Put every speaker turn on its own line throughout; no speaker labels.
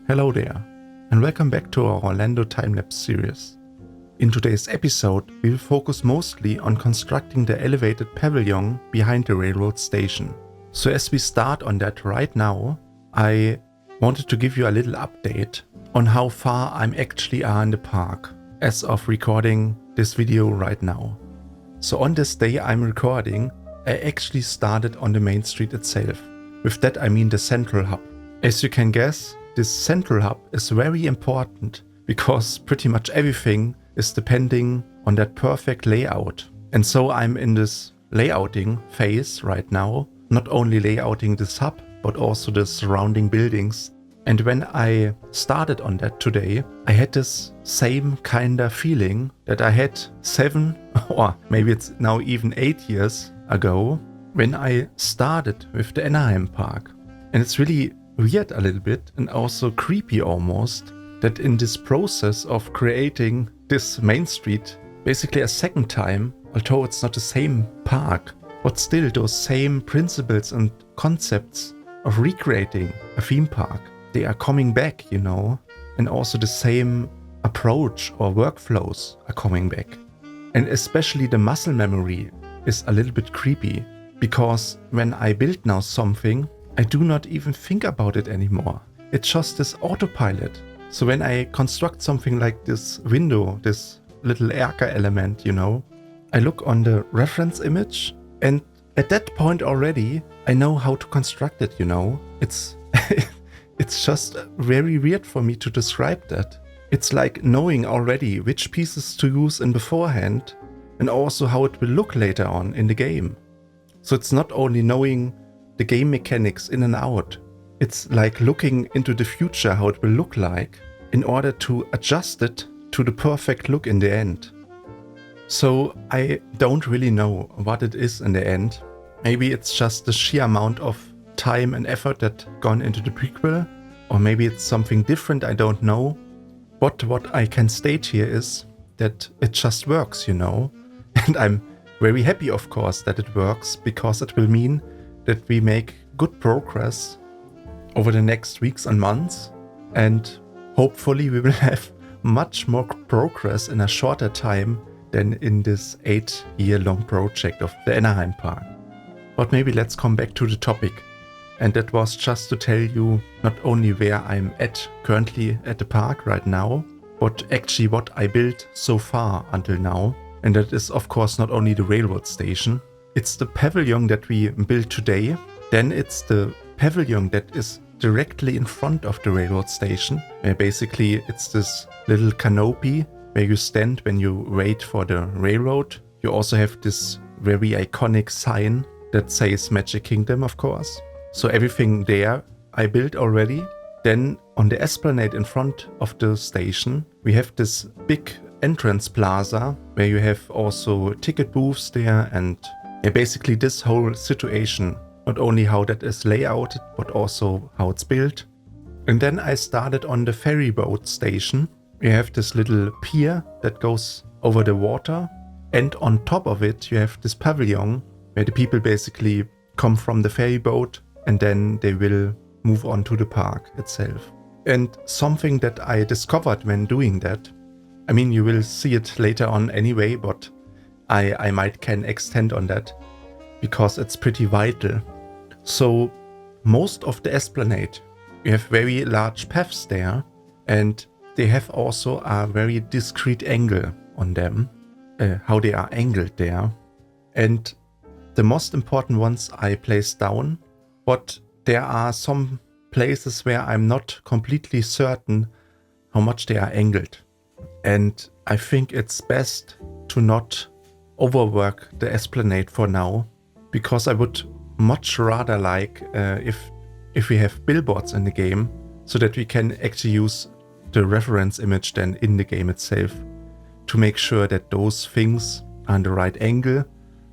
Hello there, and welcome back to our Orlando time-lapse series. In today's episode, we will focus mostly on constructing the elevated pavilion behind the railroad station. So as we start on that right now, I wanted to give you a little update on how far I'm actually in the park as of recording this video right now. So on this day I'm recording, I actually started on the main street itself. With that I mean the central hub. As you can guess, this central hub is very important because pretty much everything is depending on that perfect layout. And so I'm in this layouting phase right now, not only layouting this hub, but also the surrounding buildings. And when I started on that today, I had this same kind of feeling that I had 7 or maybe it's now even 8 years ago when I started with the Anaheim Park. And it's really weird a little bit and also creepy almost that in this process of creating this main street basically a second time, although it's not the same park, but still those same principles and concepts of recreating a theme park, they are coming back, you know, and also the same approach or workflows are coming back. And especially the muscle memory is a little bit creepy because when I build now something, I do not even think about it anymore. It's just this autopilot. So when I construct something like this window, this little Erker element, you know, I look on the reference image and at that point already, I know how to construct it, you know. It's it's just very weird for me to describe that. It's like knowing already which pieces to use in beforehand and also how it will look later on in the game. So it's not only knowing the game mechanics in and out. It's like looking into the future, how it will look like, in order to adjust it to the perfect look in the end. So I don't really know what it is in the end. Maybe it's just the sheer amount of time and effort that gone into the prequel, or maybe it's something different, I don't know. But what I can state here is that it just works, you know. And I'm very happy, of course, that it works, because it will mean that we make good progress over the next weeks and months, and hopefully we will have much more progress in a shorter time than in this 8-year-long project of the Anaheim Park. But maybe let's come back to the topic, and that was just to tell you not only where I'm at currently at the park right now, but actually what I built so far until now. And that is of course not only the railroad station. It's the pavilion that we built today, then it's the pavilion that is directly in front of the railroad station. Basically it's this little canopy where you stand when you wait for the railroad. You also have this very iconic sign that says Magic Kingdom, of course. So everything there I built already. Then on the esplanade in front of the station we have this big entrance plaza where you have also ticket booths there, and basically this whole situation, not only how that is layouted, but also how it's built. And then I started on the ferry boat station. We have this little pier that goes over the water, and on top of it you have this pavilion where the people basically come from the ferry boat and then they will move on to the park itself. And something that I discovered when doing that, I mean you will see it later on anyway, but I might can extend on that because it's pretty vital. So most of the esplanade, you have very large paths there, and they have also a very discrete angle on them, how they are angled there. And the most important ones I placed down, but there are some places where I'm not completely certain how much they are angled. And I think it's best to not overwork the esplanade for now, because I would much rather like if we have billboards in the game, so that we can actually use the reference image then in the game itself to make sure that those things are in the right angle,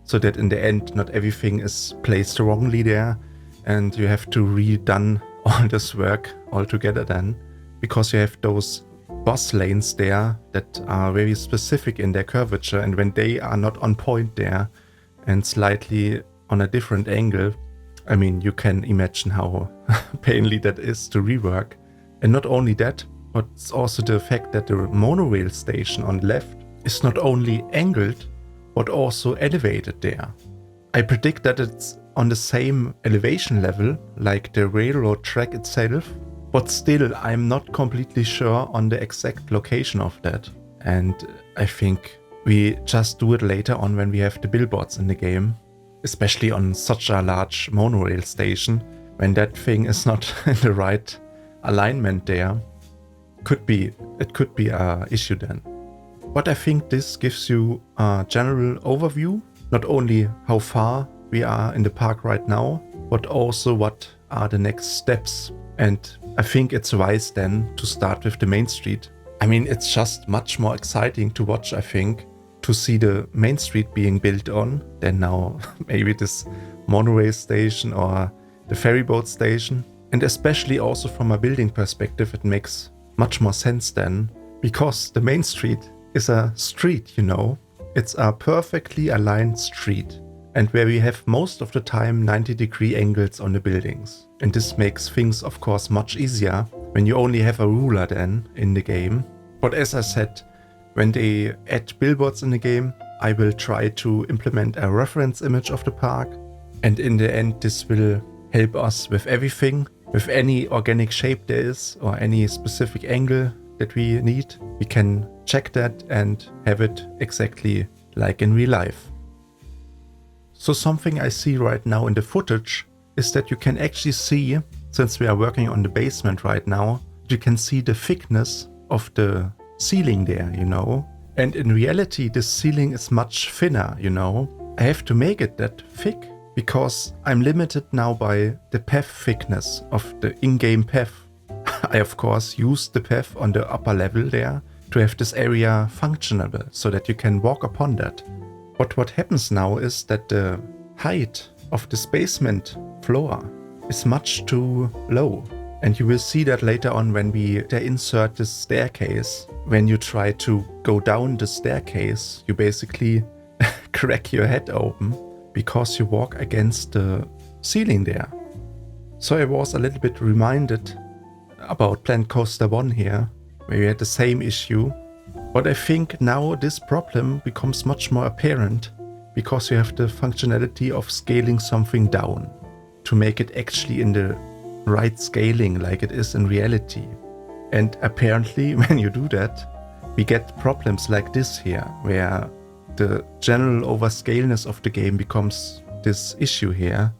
so that in the end not everything is placed wrongly there and you have to redone all this work altogether then, because you have those bus lanes there that are very specific in their curvature, and when they are not on point there and slightly on a different angle, I mean you can imagine how painful that is to rework. And not only that, but it's also the fact that the monorail station on the left is not only angled, but also elevated there. I predict that it's on the same elevation level like the railroad track itself, but still I'm not completely sure on the exact location of that. And I think we just do it later on when we have the billboards in the game, especially on such a large monorail station, when that thing is not in the right alignment there. It could be a issue then. But I think this gives you a general overview, not only how far we are in the park right now, but also what are the next steps. And I think it's wise then to start with the main street. I mean, it's just much more exciting to watch, I think, to see the main street being built on than now maybe this monorail station or the ferryboat station. And especially also from a building perspective, it makes much more sense then, because the main street is a street, you know. It's a perfectly aligned street, and where we have most of the time 90-degree angles on the buildings. And this makes things, of course, much easier when you only have a ruler then in the game. But as I said, when they add billboards in the game, I will try to implement a reference image of the park. And in the end, this will help us with everything, with any organic shape there is or any specific angle that we need. We can check that and have it exactly like in real life. So something I see right now in the footage is that you can actually see, since we are working on the basement right now, you can see the thickness of the ceiling there, you know. And in reality, the ceiling is much thinner, you know. I have to make it that thick because I'm limited now by the path thickness of the in-game path. I of course use the path on the upper level there to have this area functionable so that you can walk upon that. But what happens now is that the height of this basement floor is much too low. And you will see that later on when we insert this staircase. When you try to go down the staircase, you basically crack your head open because you walk against the ceiling there. So I was a little bit reminded about Planet Coaster 1 here, where we had the same issue. But I think now this problem becomes much more apparent because you have the functionality of scaling something down to make it actually in the right scaling like it is in reality. And apparently when you do that, we get problems like this here, where the general overscaleness of the game becomes this issue here.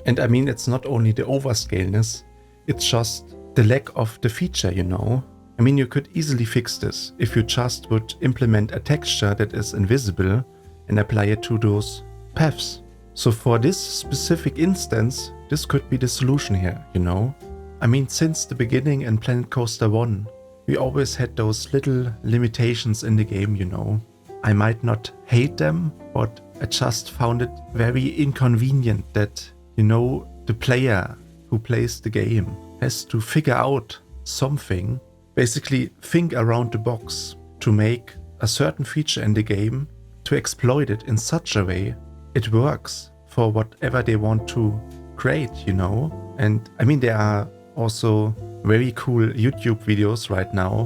And I mean, it's not only the overscaleness, it's just the lack of the feature, you know. I mean, you could easily fix this if you just would implement a texture that is invisible and apply it to those paths. So for this specific instance, this could be the solution here, you know. I mean, since the beginning in Planet Coaster 1, we always had those little limitations in the game, you know. I might not hate them, but I just found it very inconvenient that, you know, the player who plays the game has to figure out something, basically think around the box to make a certain feature in the game, to exploit it in such a way it works for whatever they want to create, you know. And I mean, there are also very cool YouTube videos right now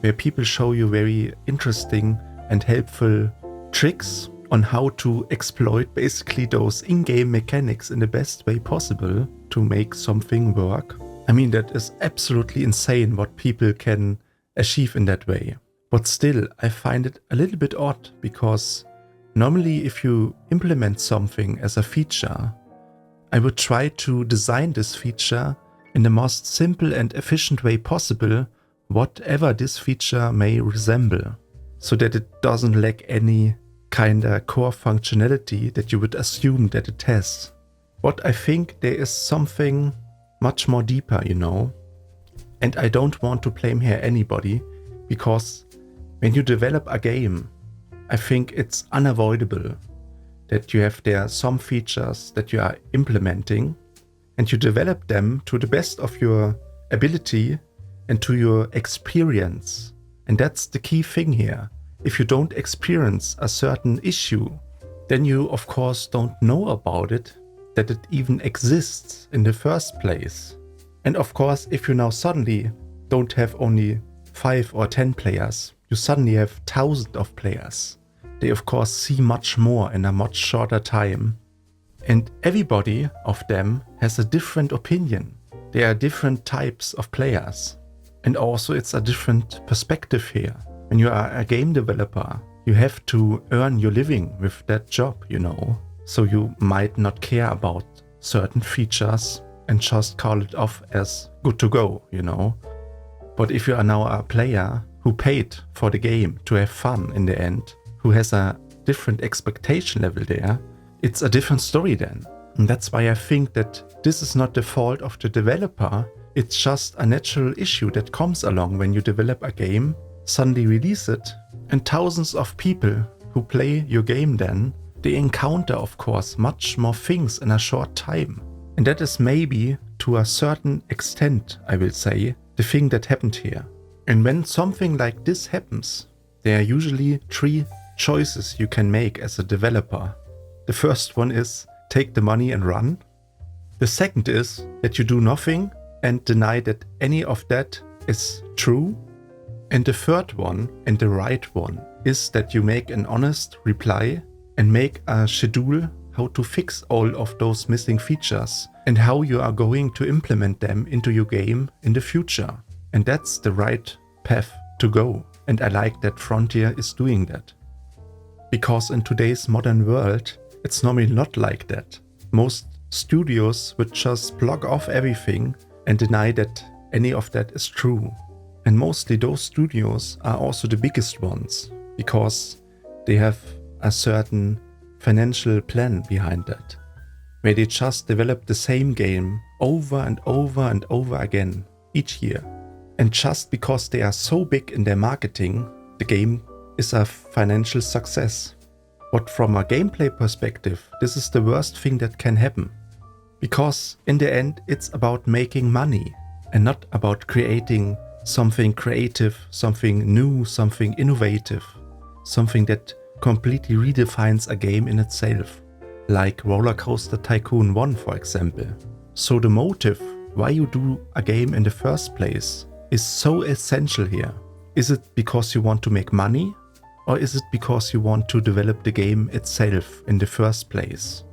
where people show you very interesting and helpful tricks on how to exploit basically those in-game mechanics in the best way possible to make something work. I mean, that is absolutely insane what people can achieve in that way. But still, I find it a little bit odd because normally if you implement something as a feature, I would try to design this feature in the most simple and efficient way possible, whatever this feature may resemble, so that it doesn't lack any kind of core functionality that you would assume that it has. But I think there is something much more deeper, you know. And I don't want to blame here anybody, because when you develop a game, I think it's unavoidable that you have there some features that you are implementing and you develop them to the best of your ability and to your experience. And that's the key thing here. If you don't experience a certain issue, then you of course don't know about it, that it even exists in the first place. And of course, if you now suddenly don't have only 5 or 10 players, you suddenly have thousands of players. They of course see much more in a much shorter time. And everybody of them has a different opinion. There are different types of players. And also it's a different perspective here. When you are a game developer, you have to earn your living with that job, So you might not care about certain features and just call it off as good to go, But if you are now a player who paid for the game to have fun in the end, who has a different expectation level there, it's a different story then. And that's why I think that this is not the fault of the developer, it's just a natural issue that comes along when you develop a game, suddenly release it, and thousands of people who play your game then, they encounter of course much more things in a short time. And that is maybe to a certain extent, I will say, the thing that happened here. And when something like this happens, there are usually 3 choices you can make as a developer. The first one is take the money and run. The second is that you do nothing and deny that any of that is true. And the third one, and the right one, is that you make an honest reply and make a schedule how to fix all of those missing features and how you are going to implement them into your game in the future. And that's the right path to go. And I like that Frontier is doing that. Because in today's modern world, it's normally not like that. Most studios would just block off everything and deny that any of that is true. And mostly those studios are also the biggest ones, because they have a certain financial plan behind that, where they just develop the same game over and over and over again each year. And just because they are so big in their marketing, the game is a financial success. But from a gameplay perspective, this is the worst thing that can happen. Because in the end, it's about making money and not about creating something creative, something new, something innovative, something that completely redefines a game in itself, like Roller Coaster Tycoon 1, for example. So the motive why you do a game in the first place is so essential here. Is it because you want to make money, or is it because you want to develop the game itself in the first place?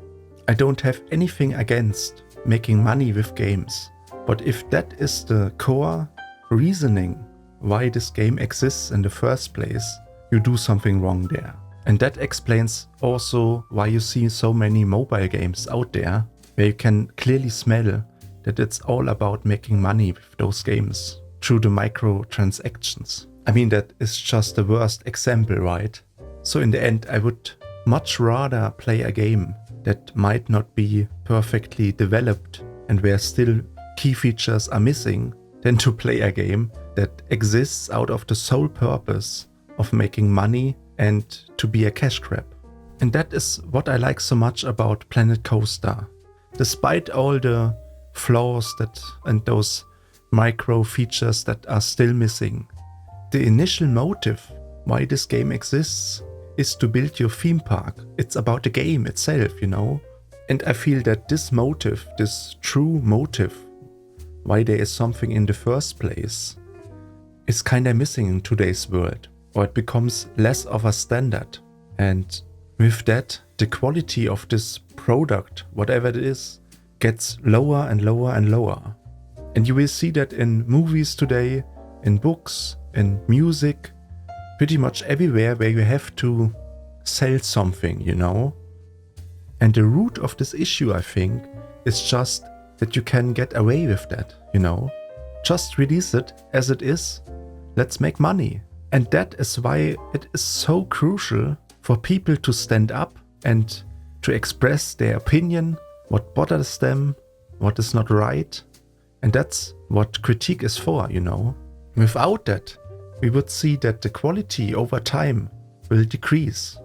I don't have anything against making money with games, but if that is the core reasoning why this game exists in the first place, you do something wrong there. And that explains also why you see so many mobile games out there where you can clearly smell that it's all about making money with those games through the microtransactions. I mean, that is just the worst example, right? So in the end, I would much rather play a game that might not be perfectly developed and where still key features are missing than to play a game that exists out of the sole purpose of making money and to be a cash grab. And that is what I like so much about Planet Coaster. Despite all the flaws and those micro features that are still missing, the initial motive why this game exists is to build your theme park. It's about the game itself, And I feel that this motive, this true motive, why there is something in the first place, is kinda missing in today's world, or it becomes less of a standard. And with that, the quality of this product, whatever it is, gets lower and lower and lower. And you will see that in movies today, in books, in music, pretty much everywhere where you have to sell something, And the root of this issue, I think, is just that you can get away with that, Just release it as it is. Let's make money. And that is why it is so crucial for people to stand up and to express their opinion, what bothers them, what is not right. And that's what critique is for, Without that, we would see that the quality over time will decrease.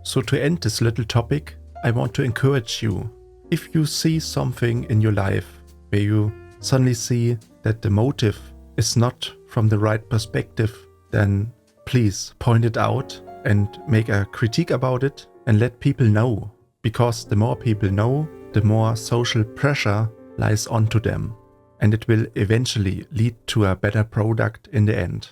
So to end this little topic, I want to encourage you. If you see something in your life where you suddenly see that the motive is not from the right perspective, then please point it out and make a critique about it and let people know. Because the more people know, the more social pressure lies onto them. and it will eventually lead to a better product in the end.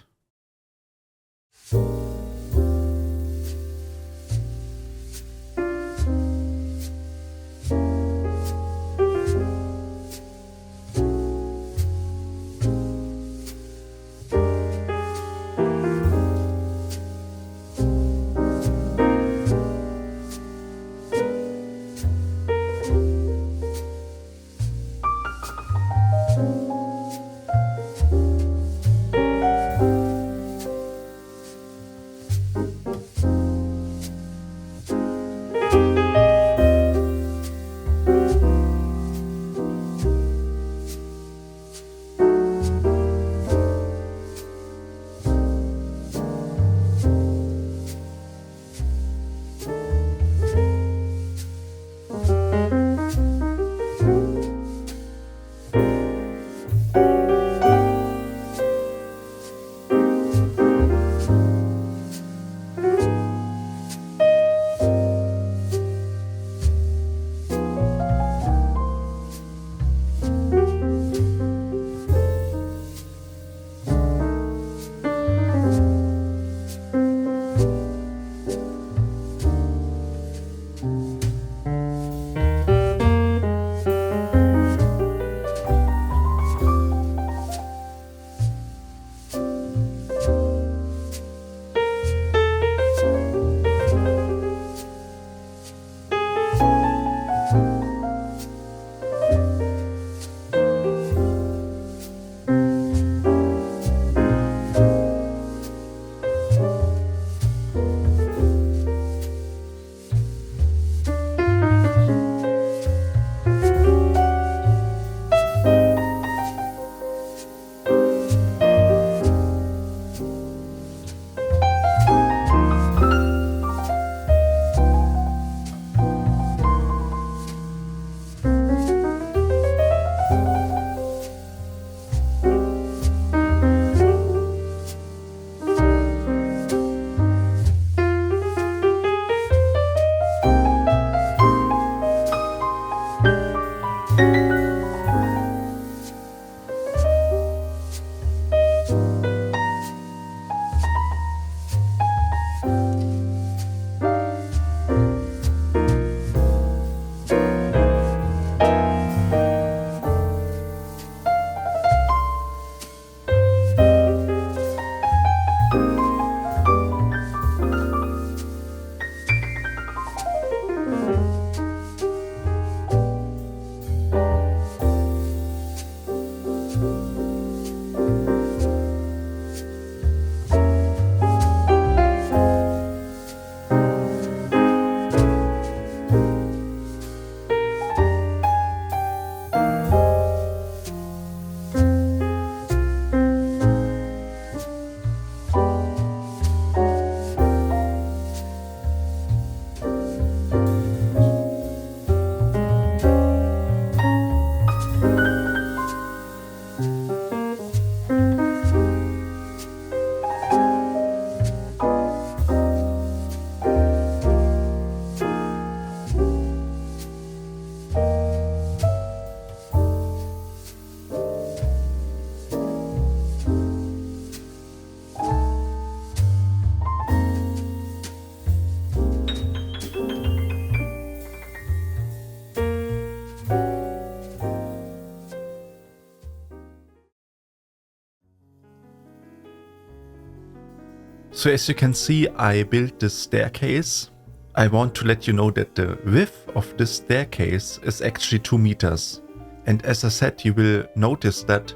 So as you can see, I built this staircase. I want to let you know that the width of this staircase is actually 2 meters. And as I said, you will notice that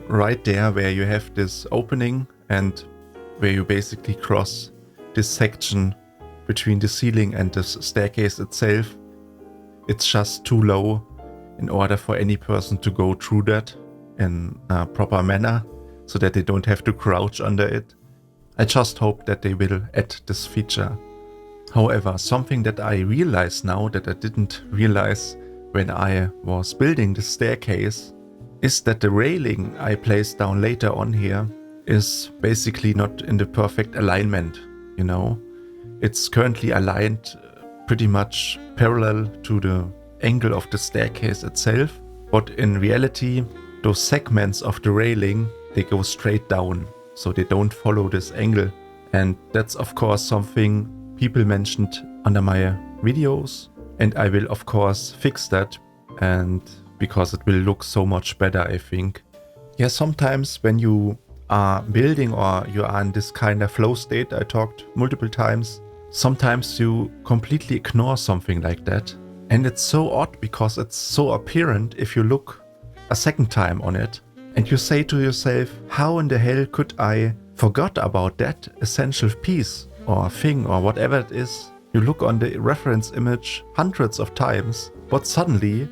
right there where you have this opening and where you basically cross this section between the ceiling and the staircase itself, it's just too low in order for any person to go through that in a proper manner so that they don't have to crouch under it. I just hope that they will add this feature. However, something that I realize now that I didn't realize when I was building the staircase is that the railing I placed down later on here is basically not in the perfect alignment, you know. It's currently aligned pretty much parallel to the angle of the staircase itself, but in reality those segments of the railing, they go straight down, so they don't follow this angle. And that's of course something people mentioned under my videos, and I will of course fix that, and because it will look so much better, I think. Yeah, sometimes when you are building or you are in this kind of flow state, I talked multiple times, sometimes you completely ignore something like that. And it's so odd because it's so apparent if you look a second time on it and you say to yourself, how in the hell could I forgot about that essential piece or thing or whatever it is? You look on the reference image hundreds of times, but suddenly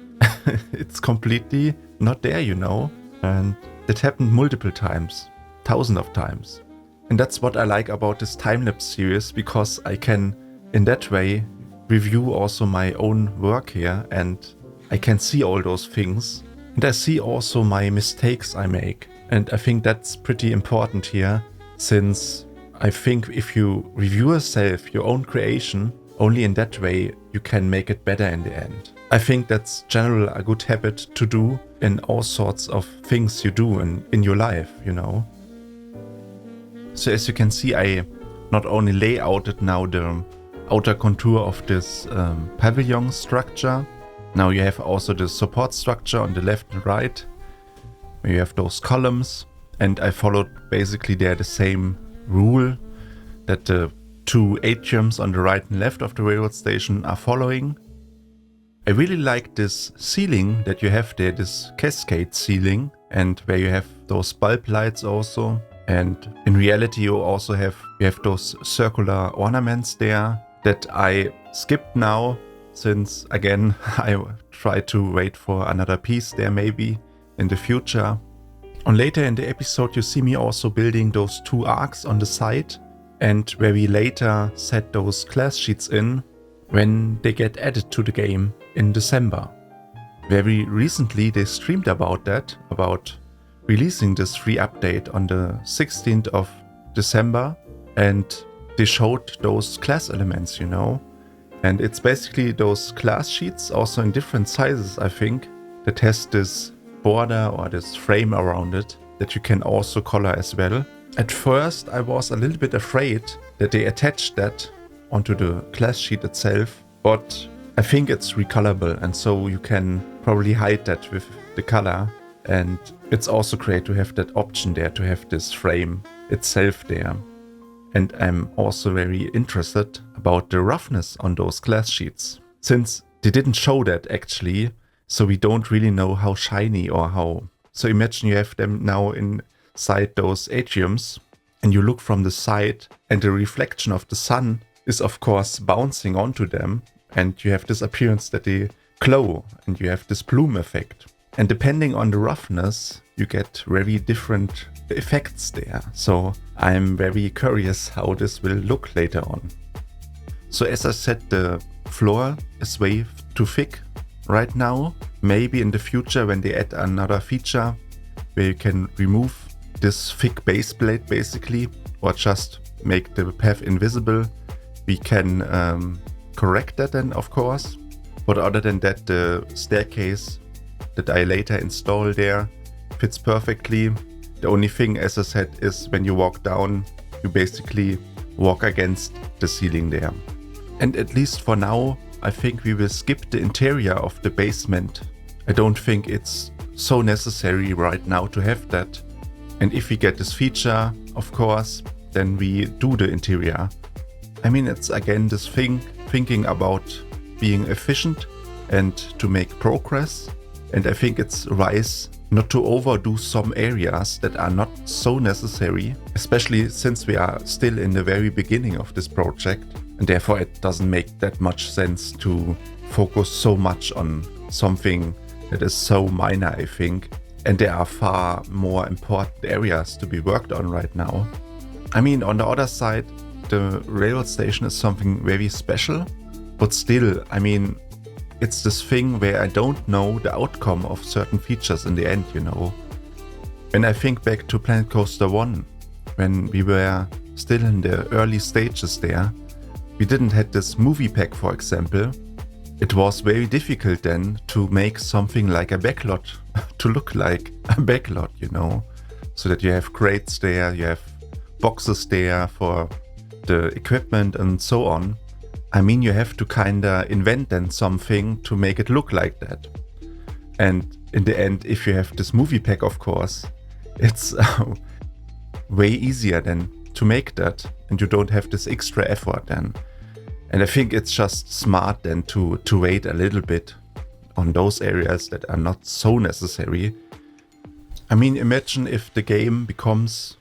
it's completely not there, you know? And it happened multiple times, thousands of times. And that's what I like about this time-lapse series, because I can, in that way, review also my own work here, and I can see all those things. And I see also my mistakes I make. And I think that's pretty important here, since I think if you review yourself, your own creation, only in that way you can make it better in the end. I think that's generally a good habit to do in all sorts of things you do in your life, you know. So as you can see, I not only layouted now the outer contour of this pavilion structure. Now you have also the support structure on the left and right, where you have those columns, and I followed basically there the same rule that the two atriums on the right and left of the railroad station are following. I really like this ceiling that you have there, this cascade ceiling, and where you have those bulb lights also. And in reality you also have those circular ornaments there that I skipped now, since again I try to wait for another piece there maybe in the future. And later in the episode you see me also building those two arcs on the side, and where we later set those class sheets in when they get added to the game in December. Very recently they streamed about that, about releasing this free update on the 16th of December, and they showed those class elements, you know. And it's basically those class sheets, also in different sizes I think, that has this border or this frame around it that you can also color as well. At first I was a little bit afraid that they attached that onto the class sheet itself, but I think it's recolorable, and so you can probably hide that with the color. And it's also great to have that option there, to have this frame itself there. And I'm also very interested about the roughness on those class sheets, since they didn't show that actually, so we don't really know how shiny or how. So imagine you have them now inside those atriums, and you look from the side, and the reflection of the sun is of course bouncing onto them, and you have this appearance that they glow, and you have this bloom effect. And depending on the roughness, you get very different effects there. So I'm very curious how this will look later on. So as I said, the floor is way too thick right now. Maybe in the future when they add another feature where you can remove this thick base plate basically, or just make the path invisible, we can correct that then of course. But other than that, the staircase that I later install there fits perfectly. The only thing, as I said, is when you walk down, you basically walk against the ceiling there. And at least for now, I think we will skip the interior of the basement. I don't think it's so necessary right now to have that. And if we get this feature, of course, then we do the interior. I mean, it's again this thinking about being efficient and to make progress. And I think it's wise not to overdo some areas that are not so necessary, especially since we are still in the very beginning of this project. And therefore it doesn't make that much sense to focus so much on something that is so minor, I think. And there are far more important areas to be worked on right now. I mean, on the other side, the railroad station is something very special, but still, I mean, it's this thing where I don't know the outcome of certain features in the end, you know. When I think back to Planet Coaster 1, when we were still in the early stages there, we didn't have this movie pack, for example, it was very difficult then to make something like a backlot to look like a backlot, so that you have crates there, you have boxes there for the equipment and so on. I mean, you have to kinda invent then something to make it look like that. And in the end, if you have this movie pack, of course, it's way easier then to make that, and you don't have this extra effort then. And I think it's just smart then to wait a little bit on those areas that are not so necessary. I mean, imagine if the game becomes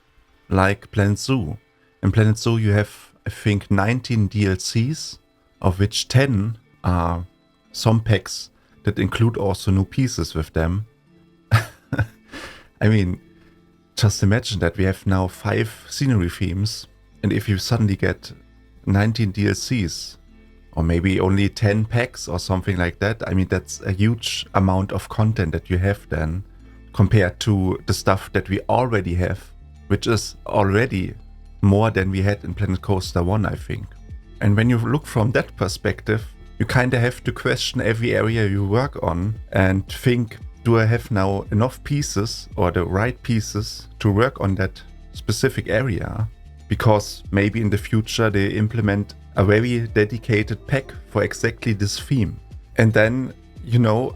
like Planet Zoo. In Planet Zoo you have, I think, 19 DLCs, of which 10 are some packs that include also new pieces with them. I mean, just imagine that we have now 5 scenery themes, and if you suddenly get 19 DLCs, or maybe only 10 packs or something like that, I mean, that's a huge amount of content that you have then, compared to the stuff that we already have, which is already more than we had in Planet Coaster 1, I think. And when you look from that perspective, you kinda have to question every area you work on and think, do I have now enough pieces or the right pieces to work on that specific area? Because maybe in the future they implement a very dedicated pack for exactly this theme. And then,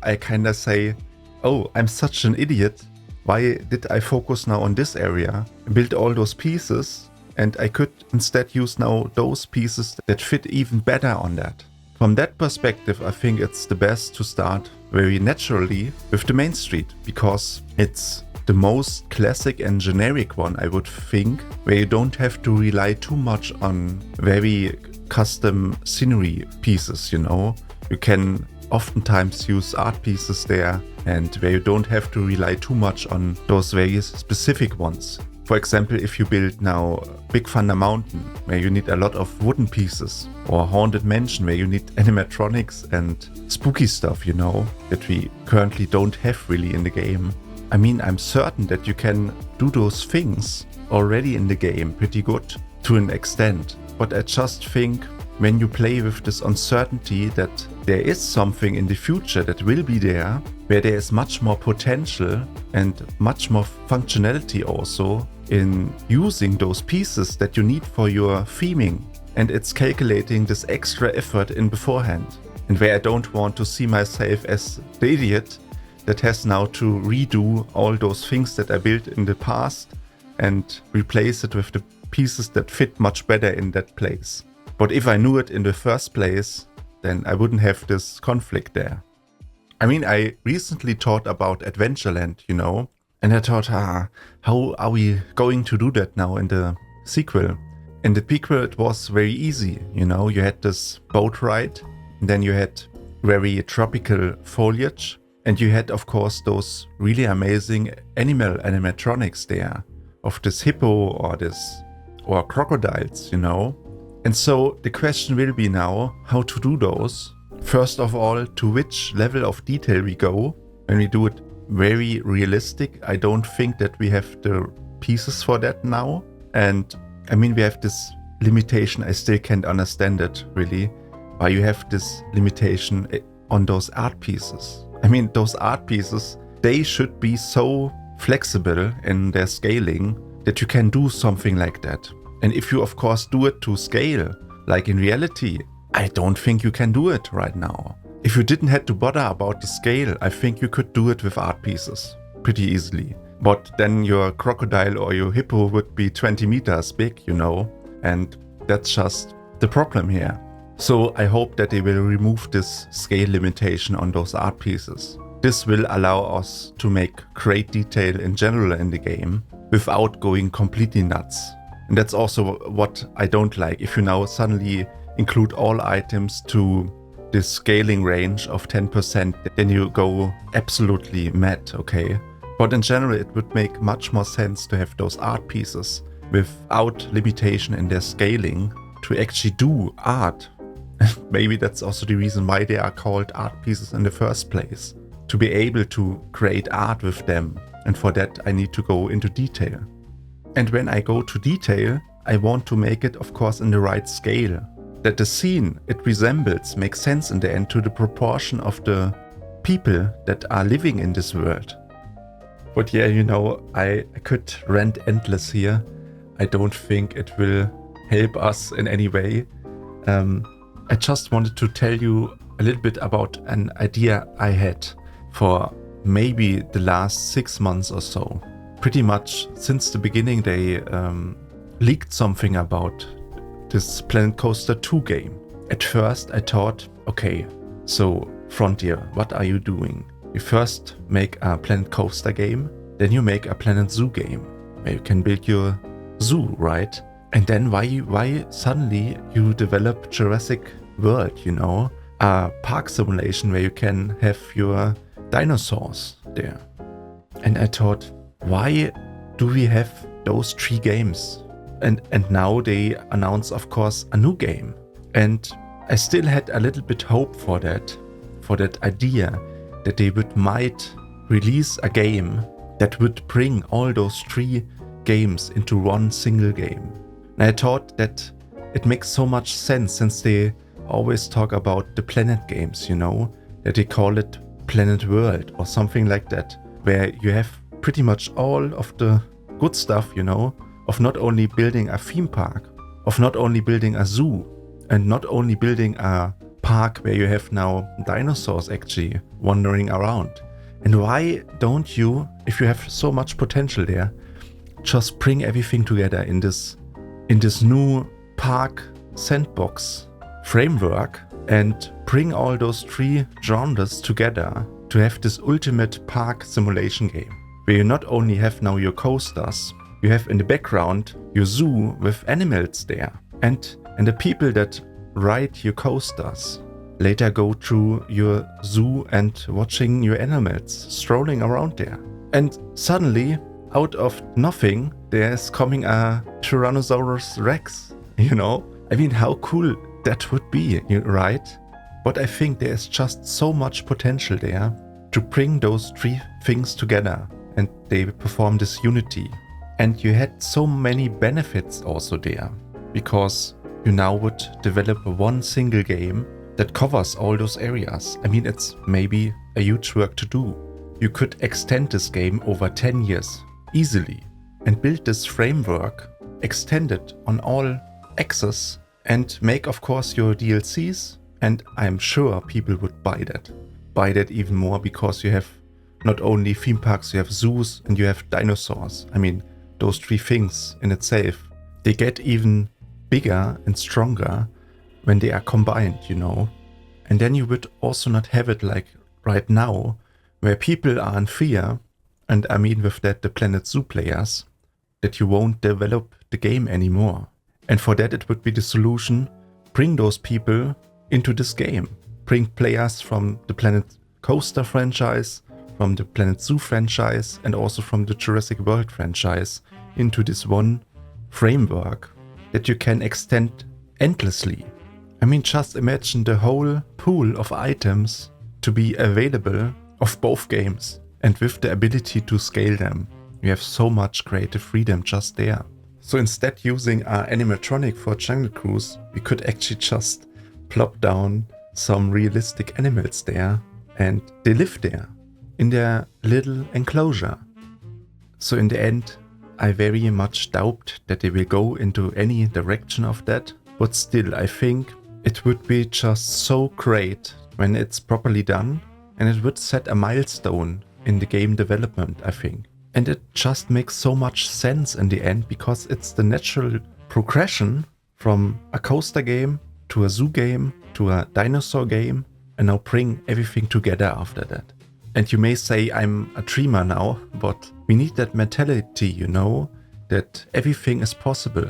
I kinda say, oh, I'm such an idiot. Why did I focus now on this area, build all those pieces, and I could instead use now those pieces that fit even better on that. From that perspective, I think it's the best to start very naturally with the main street, because it's the most classic and generic one, I would think, where you don't have to rely too much on very custom scenery pieces, You can oftentimes use art pieces there, and where you don't have to rely too much on those very specific ones. For example, if you build now Big Thunder Mountain, where you need a lot of wooden pieces, or Haunted Mansion, where you need animatronics and spooky stuff, that we currently don't have really in the game. I mean, I'm certain that you can do those things already in the game pretty good to an extent. But I just think when you play with this uncertainty that there is something in the future that will be there, where there is much more potential and much more functionality also in using those pieces that you need for your theming, and it's calculating this extra effort in beforehand, and where I don't want to see myself as the idiot that has now to redo all those things that I built in the past and replace it with the pieces that fit much better in that place. But if I knew it in the first place, then I wouldn't have this conflict there. I mean, I recently thought about Adventureland, and I thought, how are we going to do that now in the sequel? In the prequel, it was very easy, you had this boat ride, and then you had very tropical foliage, and you had, of course, those really amazing animatronics there, of this hippo or crocodiles, And so the question will be now how to do those. First of all, to which level of detail we go. When we do it very realistic, I don't think that we have the pieces for that now. And I mean, we have this limitation, I still can't understand it really, why you have this limitation on those art pieces. I mean, those art pieces, they should be so flexible in their scaling that you can do something like that. And if you, of course, do it to scale, like in reality, I don't think you can do it right now. If you didn't have to bother about the scale, I think you could do it with art pieces pretty easily. But then your crocodile or your hippo would be 20 meters big, and that's just the problem here. So I hope that they will remove this scale limitation on those art pieces. This will allow us to make great detail in general in the game without going completely nuts. And that's also what I don't like. If you now suddenly include all items to this scaling range of 10%, then you go absolutely mad, okay? But in general, it would make much more sense to have those art pieces without limitation in their scaling to actually do art. Maybe that's also the reason why they are called art pieces in the first place. To be able to create art with them. And for that, I need to go into detail. And when I go to detail, I want to make it, of course, in the right scale. that the scene it resembles makes sense in the end to the proportion of the people that are living in this world. But yeah, I could rant endless here. I don't think it will help us in any way. I just wanted to tell you a little bit about an idea I had for maybe the last 6 months or so. Pretty much since the beginning they leaked something about this Planet Coaster 2 game. At first I thought, okay, so Frontier, what are you doing? You first make a Planet Coaster game, then you make a Planet Zoo game, where you can build your zoo, right? And then why suddenly you develop Jurassic World, a park simulation where you can have your dinosaurs there. And I thought, why do we have those 3 games? And now they announce, of course, a new game. And I still had a little bit hope for that idea that they might release a game that would bring all those 3 games into one single game. And I thought that it makes so much sense since they always talk about the planet games, that they call it Planet World or something like that, where you have pretty much all of the good stuff, of not only building a theme park, of not only building a zoo, and not only building a park where you have now dinosaurs actually wandering around. And why don't you, if you have so much potential there, just bring everything together in this new park sandbox framework and bring all those 3 genres together to have this ultimate park simulation game, where you not only have now your coasters, you have in the background your zoo with animals there, and the people that ride your coasters later go through your zoo and watching your animals strolling around there. And suddenly, out of nothing, there's coming a Tyrannosaurus Rex, I mean, how cool that would be, right? But I think there's just so much potential there to bring those 3 things together, and they perform this unity. And you had so many benefits also there, because you now would develop one single game that covers all those areas. I mean, it's maybe a huge work to do. You could extend this game over 10 years easily and build this framework, extend it on all axes, and make, of course, your DLCs. And I'm sure people would buy that even more, because you have not only theme parks, you have zoos and you have dinosaurs. I mean, those 3 things in itself, they get even bigger and stronger when they are combined, And then you would also not have it like right now, where people are in fear, and I mean with that the Planet Zoo players, that you won't develop the game anymore. And for that it would be the solution, bring those people into this game. Bring players from the Planet Coaster franchise, from the Planet Zoo franchise, and also from the Jurassic World franchise into this one framework that you can extend endlessly. I mean, just imagine the whole pool of items to be available of both games, and with the ability to scale them. You have so much creative freedom just there. So instead using our animatronic for Jungle Cruise, we could actually just plop down some realistic animals there, and they live there in their little enclosure. So in the end, I very much doubt that they will go into any direction of that, but still I think it would be just so great when it's properly done, and it would set a milestone in the game development, I think. And it just makes so much sense in the end, because it's the natural progression from a coaster game to a zoo game to a dinosaur game, and now bring everything together after that. And you may say I'm a dreamer now, but we need that mentality, that everything is possible,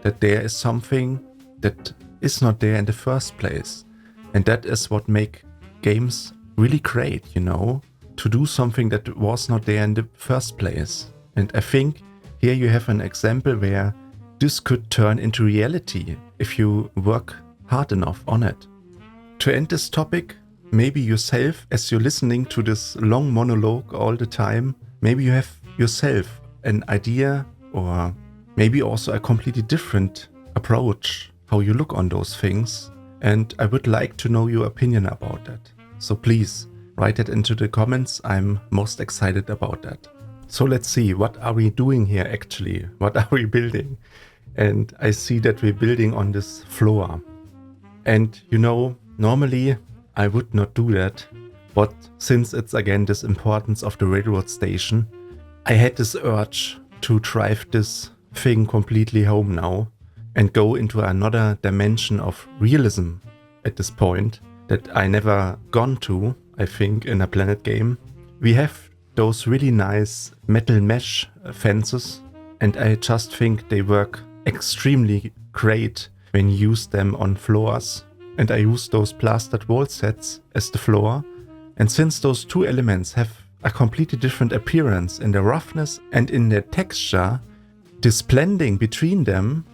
that there is something that is not there in the first place. And that is what makes games really great, to do something that was not there in the first place. And I think here you have an example where this could turn into reality if you work hard enough on it. To end this topic, maybe yourself, as you're listening to this long monologue all the time, maybe you have yourself an idea, or maybe also a completely different approach how you look on those things, and I would like to know your opinion about that. So please write it into the comments. I'm most excited about that. So let's see, what are we doing here actually? What are we building? And I see that we're building on this floor. And you know, normally I would not do that, but since it's again this importance of the railroad station, I had this urge to drive this thing completely home now and go into another dimension of realism at this point that I never gone to, I think, in a Planet game. We have those really nice metal mesh fences, and I just think they work extremely great when you use them on floors. And I use those plastered wall sets as the floor. And since those two elements have a completely different appearance in their roughness and in their texture, this blending between them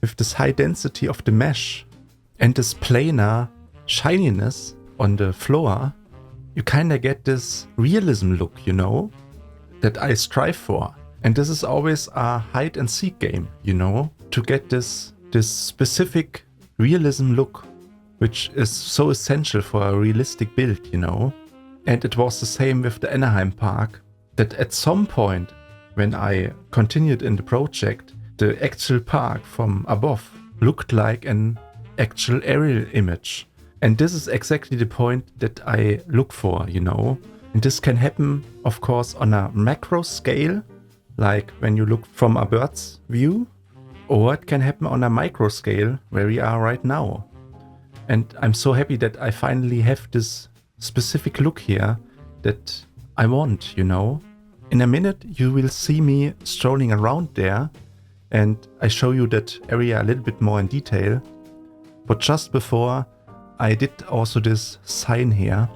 with this high density of the mesh and this planar shininess on the floor, you kinda get this realism look, you know, that I strive for. And this is always a hide and seek game, you know, to get this specific realism look, which is so essential for a realistic build, you know. And it was the same with the Anaheim Park, that at some point when I continued in the project, the actual park from above looked like an actual aerial image. And this is exactly the point that I look for, you know. And this can happen, of course, on a macro scale, like when you look from a bird's view, or it can happen on a micro scale where we are right now. And I'm so happy that I finally have this specific look here that I want, you know. In a minute you will see me strolling around there and I show you that area a little bit more in detail. But just before, I did also this sign here.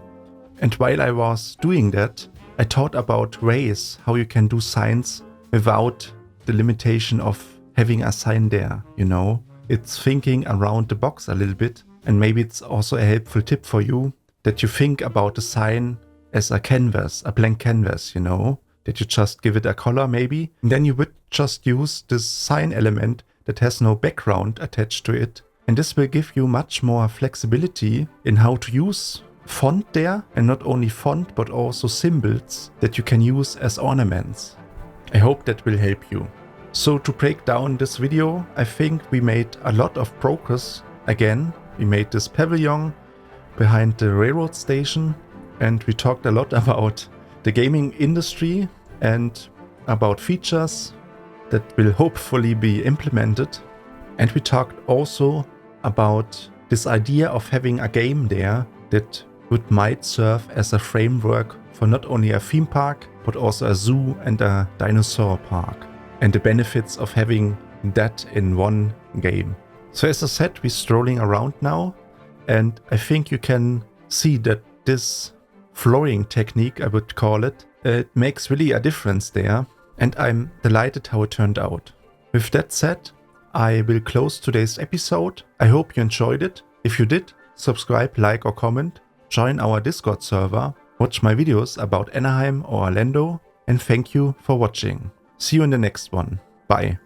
And while I was doing that, I thought about ways how you can do signs without the limitation of having a sign there, you know. It's thinking around the box a little bit. And maybe it's also a helpful tip for you that you think about the sign as a canvas, a blank canvas, you know, that you just give it a color maybe. And then you would just use this sign element that has no background attached to it. And this will give you much more flexibility in how to use font there, and not only font, but also symbols that you can use as ornaments. I hope that will help you. So to break down this video, I think we made a lot of progress again. We made this pavilion behind the railroad station, and we talked a lot about the gaming industry and about features that will hopefully be implemented. And we talked also about this idea of having a game there that might serve as a framework for not only a theme park, but also a zoo and a dinosaur park, and the benefits of having that in one game. So as I said, we're strolling around now, and I think you can see that this flooring technique, I would call it, it makes really a difference there, and I'm delighted how it turned out. With that said, I will close today's episode. I hope you enjoyed it. If you did, subscribe, like or comment, join our Discord server, watch my videos about Anaheim or Orlando, and thank you for watching. See you in the next one. Bye.